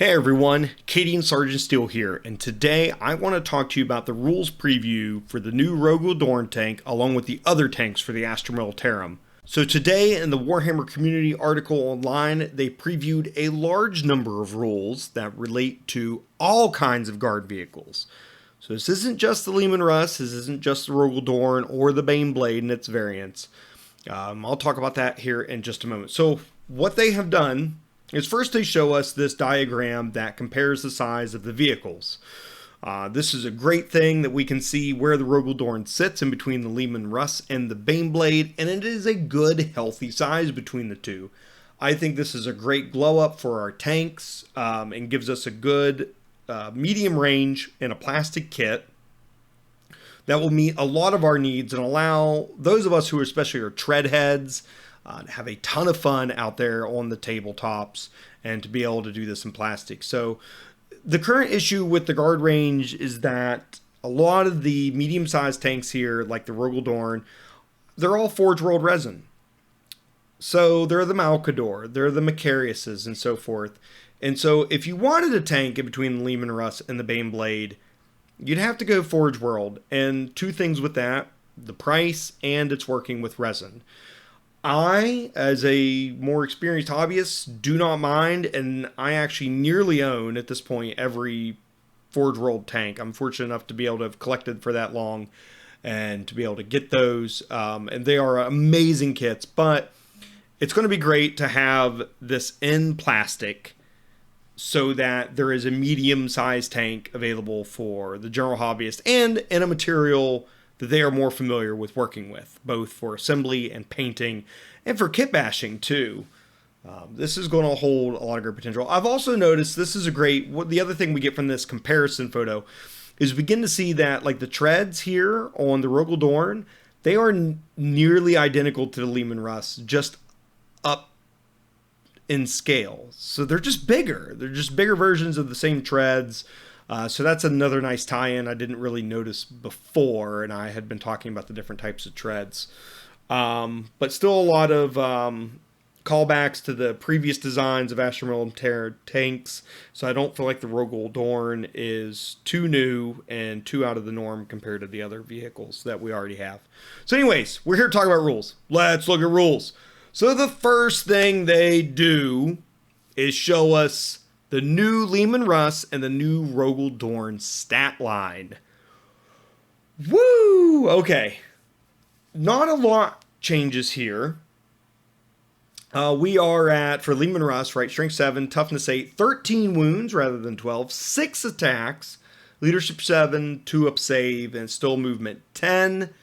Hey everyone, Cadian Sergeant Steel here, and today I want to talk to you about the rules preview for the new Rogal Dorn tank along with the other tanks for the Astra Militarum. So today in the Warhammer Community article online, they previewed a large number of rules that relate to all kinds of guard vehicles. So this isn't just the Leman Russ, this isn't just the Rogal Dorn or the Baneblade and its variants. I'll talk about that here in just a moment. So what they have done is first they show us this diagram that compares the size of the vehicles. This is a great thing that we can see where the Rogal Dorn sits in between the Leman Russ and the Baneblade, and it is a good, healthy size between the two. I think this is a great glow up for our tanks and gives us a good medium range in a plastic kit that will meet a lot of our needs and allow those of us who especially are tread heads have a ton of fun out there on the tabletops and to be able to do this in plastic. So the current issue with the guard range is that a lot of the medium-sized tanks here, like the Rogal Dorn, they're all Forge World resin. So they're the Malkador, they're the Macariuses and so forth. And so if you wanted a tank in between the Leman Russ and the Baneblade, you'd have to go Forge World. And two things with that, the price and it's working with resin. I, as a more experienced hobbyist, do not mind, and I actually nearly own, at this point, every Forge World tank. I'm fortunate enough to be able to have collected for that long and to be able to get those, and they are amazing kits, but it's going to be great to have this in plastic so that there is a medium-sized tank available for the general hobbyist and in a material that they are more familiar with working with, both for assembly and painting, and for kit bashing too. This is going to hold a lot of great potential. I've also noticed this is a great, the other thing we get from this comparison photo is we begin to see that like the treads here on the Rogal Dorn, they are nearly identical to the Leman Russ, just up in scale. So they're just bigger. They're just bigger versions of the same treads. So that's another nice tie-in I didn't really notice before, and I had been talking about the different types of treads. But still a lot of callbacks to the previous designs of Astra Militarum tanks, so I don't feel like the Rogal Dorn is too new and too out of the norm compared to the other vehicles that we already have. So anyways, we're here to talk about rules. Let's look at rules. So the first thing they do is show us the new Leman Russ and the new Rogal Dorn stat line. Woo! Okay. Not a lot changes here. We are at, for Leman Russ, right, Strength 7, Toughness 8, 13 wounds rather than 12, 6 attacks, Leadership 7, 2 up save, and still movement 10.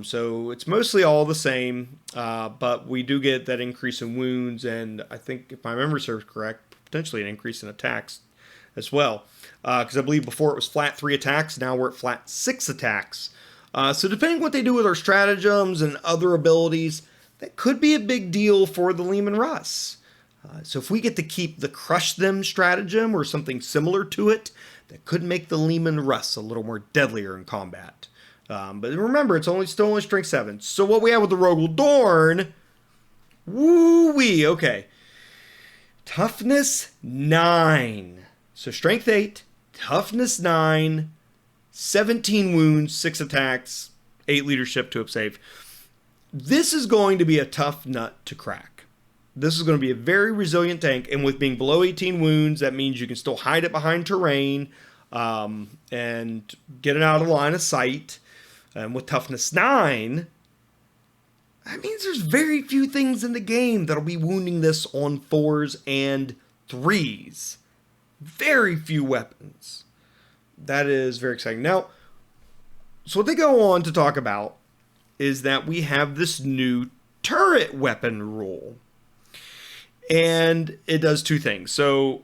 So it's mostly all the same, but we do get that increase in wounds, and I think, if my memory serves correct, potentially an increase in attacks as well. Because I believe before it was flat 3 attacks, now we're at flat 6 attacks. So depending what they do with our stratagems and other abilities, that could be a big deal for the Leman Russ. So if we get to keep the Crush Them stratagem or something similar to it, that could make the Leman Russ a little more deadlier in combat. But remember, it's still only Strength 7. So what we have with the Rogal Dorn, woo-wee, okay. Toughness 9. So Strength 8, Toughness 9, 17 wounds, 6 attacks, 8 leadership, 2 up save. This is going to be a tough nut to crack. This is going to be a very resilient tank, and with being below 18 wounds, that means you can still hide it behind terrain and get it out of line of sight. And with Toughness 9, that means there's very few things in the game that'll be wounding this on 4s and 3s. Very few weapons. That is very exciting. Now, so what they go on to talk about is that we have this new turret weapon rule. And it does two things. So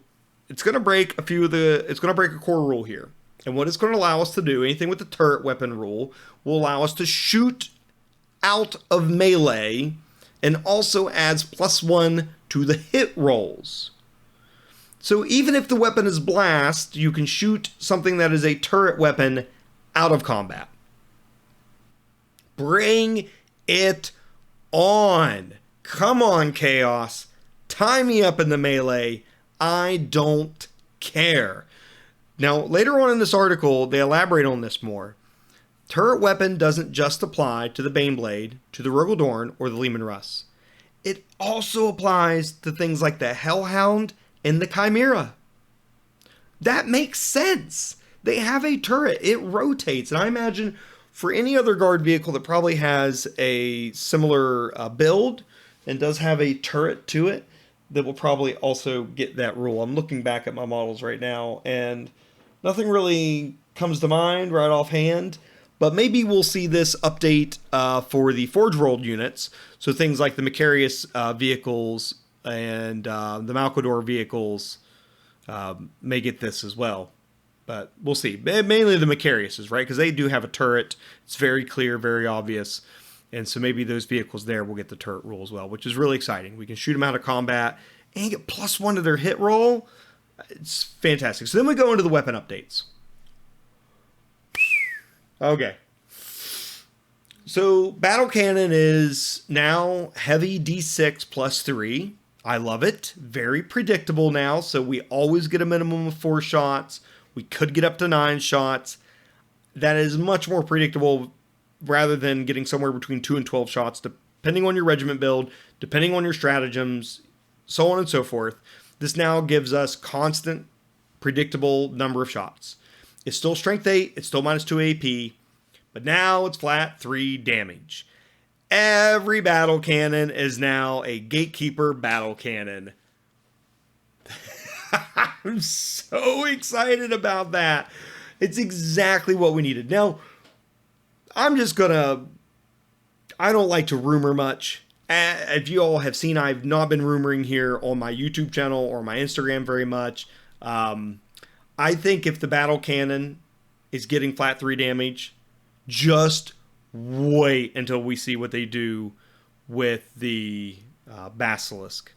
it's going to break it's going to break a core rule here. And what it's going to allow us to do, anything with the turret weapon rule, will allow us to shoot out of melee and also adds +1 to the hit rolls. So even if the weapon is blast, you can shoot something that is a turret weapon out of combat. Bring it on. Come on, Chaos. Tie me up in the melee. I don't care. Now, later on in this article, they elaborate on this more. Turret weapon doesn't just apply to the Baneblade, to the Rogel Dorn, or the Leman Russ. It also applies to things like the Hellhound and the Chimera. That makes sense. They have a turret. It rotates. And I imagine for any other guard vehicle that probably has a similar build and does have a turret to it, that will probably also get that rule. I'm looking back at my models right now, and nothing really comes to mind right offhand. But maybe we'll see this update for the Forge World units. So things like the Macarius vehicles and the Malcador vehicles may get this as well. But we'll see. Mainly the Macariuses, right? Because they do have a turret. It's very clear, very obvious. And so maybe those vehicles there will get the turret rule as well, which is really exciting. We can shoot them out of combat and get +1 to their hit roll. It's fantastic. So then we go into the weapon updates. Okay. So Battle Cannon is now heavy D6 +3. I love it. Very predictable now. So we always get a minimum of 4 shots. We could get up to 9 shots. That is much more predictable rather than getting somewhere between 2 and 12 shots, depending on your regiment build, depending on your stratagems, so on and so forth. This now gives us constant, predictable number of shots. It's still strength 8, it's still -2 AP, but now it's flat 3 damage. Every battle cannon is now a gatekeeper battle cannon. I'm so excited about that. It's exactly what we needed. Now, I don't like to rumor much. If you all have seen, I've not been rumoring here on my YouTube channel or my Instagram very much. I think if the battle cannon is getting flat 3 damage, just wait until we see what they do with the Basilisk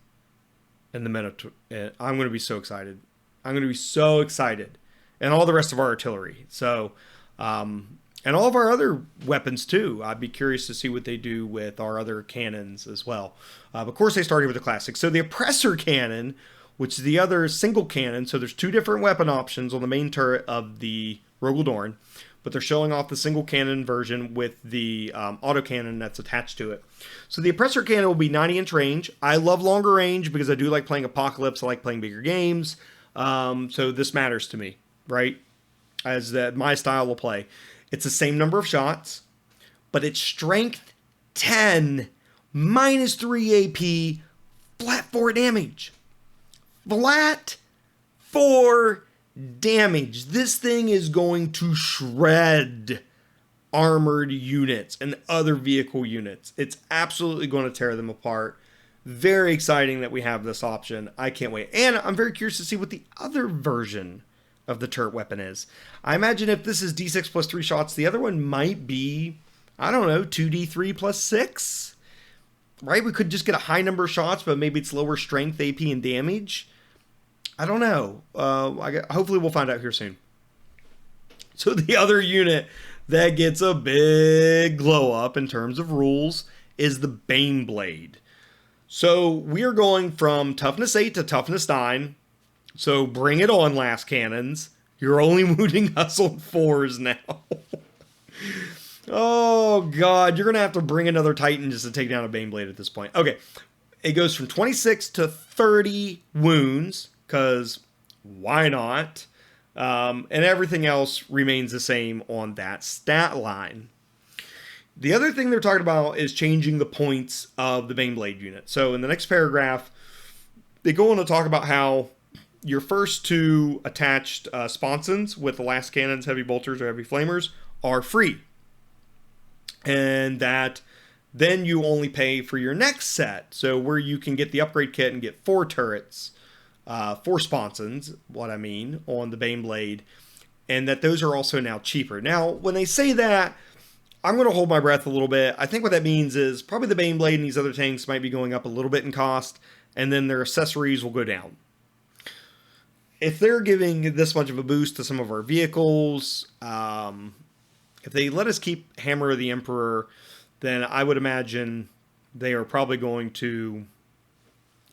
and the Minotaur. I'm going to be so excited. I'm going to be so excited. And all the rest of our artillery. So, and all of our other weapons too. I'd be curious to see what they do with our other cannons as well. Of course, they started with the classic. So the Oppressor Cannon, which is the other single cannon. So there's 2 different weapon options on the main turret of the Rogel Dorn. But they're showing off the single cannon version with the autocannon that's attached to it. So the Oppressor Cannon will be 90-inch range. I love longer range because I do like playing Apocalypse. I like playing bigger games. So this matters to me, right? As that my style will play. It's the same number of shots, but it's strength 10, -3 AP, flat 4 damage. Flat 4 damage. This thing is going to shred armored units and other vehicle units. It's absolutely going to tear them apart. Very exciting that we have this option. I can't wait. And I'm very curious to see what the other version of the turret weapon is. I imagine if this is D6 +3 shots, the other one might be, I don't know, 2D3 +6? Right? We could just get a high number of shots, but maybe it's lower strength, AP, and damage. I don't know. Hopefully we'll find out here soon. So the other unit that gets a big glow up in terms of rules is the Baneblade. So we are going from toughness 8 to toughness 9. So bring it on, last cannons. You're only wounding us on 4s now. Oh, God. You're going to have to bring another Titan just to take down a Baneblade at this point. Okay. It goes from 26 to 30 wounds, because why not? And everything else remains the same on that stat line. The other thing they're talking about is changing the points of the Baneblade unit. So in the next paragraph, they go on to talk about how your first 2 attached sponsons with the last cannons, heavy bolters, or heavy flamers are free. And that then you only pay for your next set. So where you can get the upgrade kit and get 4 turrets, 4 sponsons, what I mean, on the Baneblade. And that those are also now cheaper. Now, when they say that, I'm going to hold my breath a little bit. I think what that means is probably the Baneblade and these other tanks might be going up a little bit in cost. And then their accessories will go down. If they're giving this much of a boost to some of our vehicles, if they let us keep Hammer of the Emperor, then I would imagine they are probably going to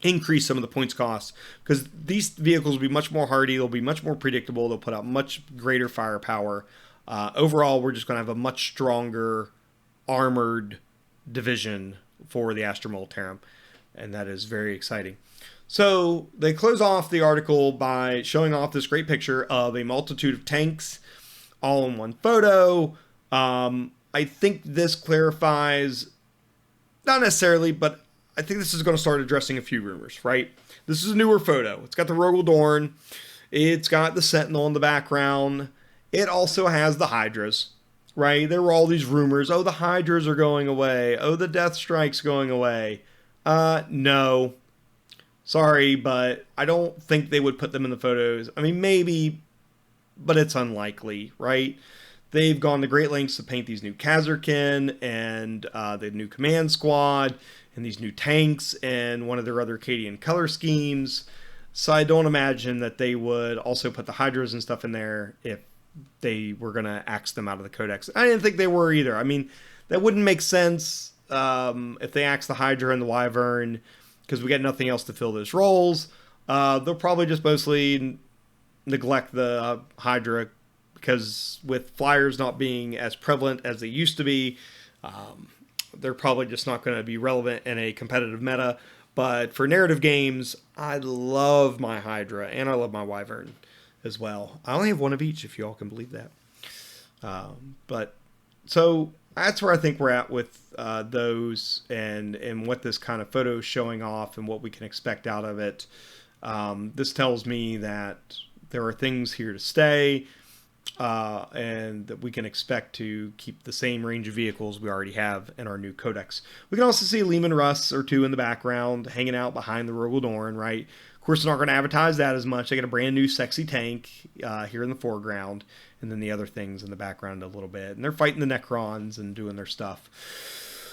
increase some of the points costs, because these vehicles will be much more hardy, they'll be much more predictable, they'll put out much greater firepower. Overall, we're just going to have a much stronger armored division for the Astra Militarum, and that is very exciting. So they close off the article by showing off this great picture of a multitude of tanks all in one photo. I think this clarifies, not necessarily, but I think this is going to start addressing a few rumors, right? This is a newer photo. It's got the Rogel Dorn. It's got the Sentinel in the background. It also has the Hydras, right? There were all these rumors. Oh, the Hydras are going away. Oh, the Death Strike's going away. No. Sorry, but I don't think they would put them in the photos. I mean, maybe, but it's unlikely, right? They've gone to great lengths to paint these new Kazarkin and the new command squad and these new tanks and one of their other Cadian color schemes. So I don't imagine that they would also put the Hydras and stuff in there if they were going to axe them out of the Codex. I didn't think they were either. I mean, that wouldn't make sense if they axe the Hydra and the Wyvern, because we got nothing else to fill those roles. They'll probably just mostly neglect the Hydra, because with flyers not being as prevalent as they used to be, they're probably just not going to be relevant in a competitive meta. But for narrative games, I love my Hydra and I love my Wyvern as well. I only have one of each, if you all can believe that. But so that's where I think we're at with those and what this kind of photo is showing off and what we can expect out of it. This tells me that there are things here to stay, and that we can expect to keep the same range of vehicles we already have in our new codex. We can also see Leman Russ or two in the background hanging out behind the Rogel Dorn, right? Of course, they're not going to advertise that as much. They get a brand new sexy tank here in the foreground, and then the other things in the background a little bit. And they're fighting the Necrons and doing their stuff.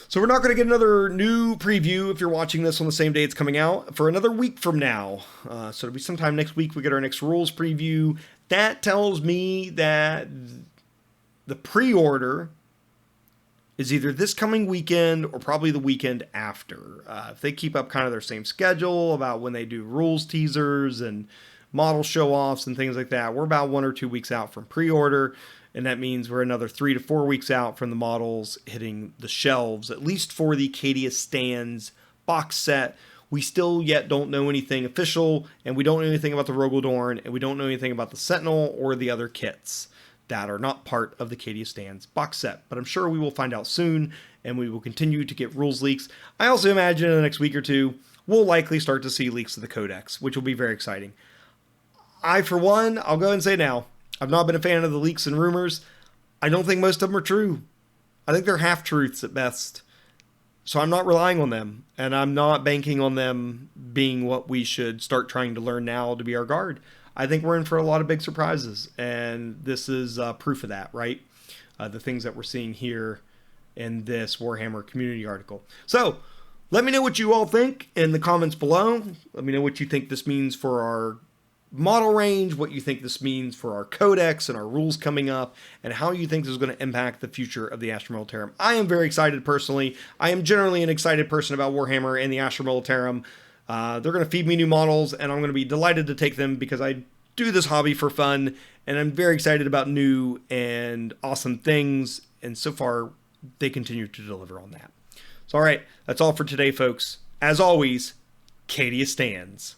So we're not going to get another new preview if you're watching this on the same day it's coming out for another week from now. So it'll be sometime next week we get our next rules preview. That tells me that the pre-order is either this coming weekend or probably the weekend after. If they keep up kind of their same schedule about when they do rules teasers and model show-offs and things like that, we're about 1 or 2 weeks out from pre-order. And that means we're another 3 to 4 weeks out from the models hitting the shelves, at least for the Cadia Stands box set. We still yet don't know anything official, and we don't know anything about the Rogel Dorn, and we don't know anything about the Sentinel or the other kits that are not part of the Cadia Stands box set. But I'm sure we will find out soon, and we will continue to get rules leaks. I also imagine in the next week or two, we'll likely start to see leaks of the Codex, which will be very exciting. I, for one, I'll go and say now, I've not been a fan of the leaks and rumors. I don't think most of them are true. I think they're half-truths at best. So I'm not relying on them, and I'm not banking on them being what we should start trying to learn now to be our guard. I think we're in for a lot of big surprises, and this is proof of that, right? The things that we're seeing here in this Warhammer Community article. So let me know what you all think in the comments below. Let me know what you think this means for our model range, what you think this means for our codex and our rules coming up, and how you think this is going to impact the future of the Astra Militarum. I am very excited personally. I am generally an excited person about Warhammer and the Astra Militarum. They're going to feed me new models, and I'm going to be delighted to take them because I do this hobby for fun, and I'm very excited about new and awesome things, and so far they continue to deliver on that. So all right, that's all for today, folks. As always, Cadia stands.